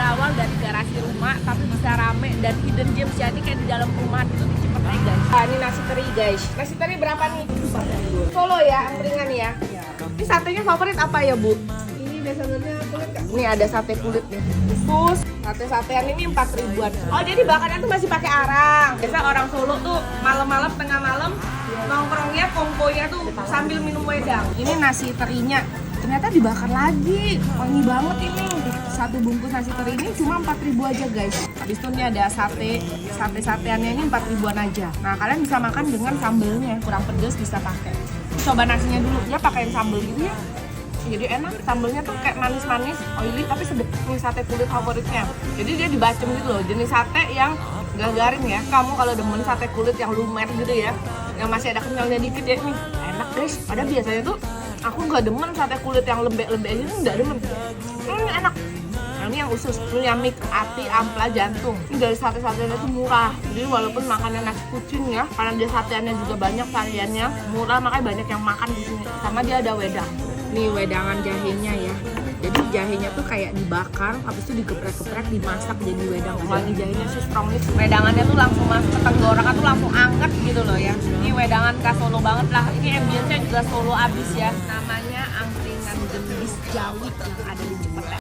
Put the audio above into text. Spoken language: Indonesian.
berawal dari garasi rumah tapi bisa rame dan hidden gems, jadi kayak di dalam perumahan itu di Cipete guys. Nah, ini nasi teri guys. Nasi teri berapa nih? Solo ya, angkringan ya. Ini satenya favorit apa ya Bu? Ini biasanya kulit Kak. Ini ada sate kulit nih. Khusus sate-satean ini 4 ribuan. Oh, jadi bakarnya tuh masih pakai arang. Biasa orang Solo tuh malam-malam tengah malam nongkrongnya kongkonya tuh sambil minum wedang. Ini nasi terinya. Ternyata dibakar lagi, wangi banget ini. Satu bungkus nasi teri ini cuma 4.000 aja guys. Habis itu ini ada sate-sateannya ini 4 ribuan aja. Nah kalian bisa makan dengan sambelnya, kurang pedes bisa pakai. Coba nasinya dulu, ya pakein sambel gitu ya. Jadi enak, sambelnya tuh kayak manis-manis, oily tapi sedap. Ini sate kulit favoritnya. Jadi dia dibacem gitu loh, jenis sate yang gak garing ya. Kamu kalau demen sate kulit yang lumer gitu ya, yang masih ada kenyalnya dikit ya, nih enak guys. Padahal biasanya tuh aku nggak demen sate kulit yang lembek-lembek aja, nggak demen. Ini enak. Nah, ini yang usus, ini yang mik, hati, ampela, jantung. Ini dari sate-satenya tuh murah. Jadi walaupun makannya nasi kucing ya, karena dia sateannya juga banyak variannya, murah makanya banyak yang makan di sini. Sama dia ada wedang. Nih wedangan jahenya ya. Jadi jahenya tuh kayak dibakar, habis itu digeprek-geprek, dimasak jadi wedang. Wangi jahenya sih strong nih. Wedangannya tuh langsung masuk ke tenggorokan tuh langsung anget gitu loh ya. Ini wedangan khas Solo banget lah. Ini ambience-nya juga Solo abis ya. Namanya angkringan gendis Jawi yang ada di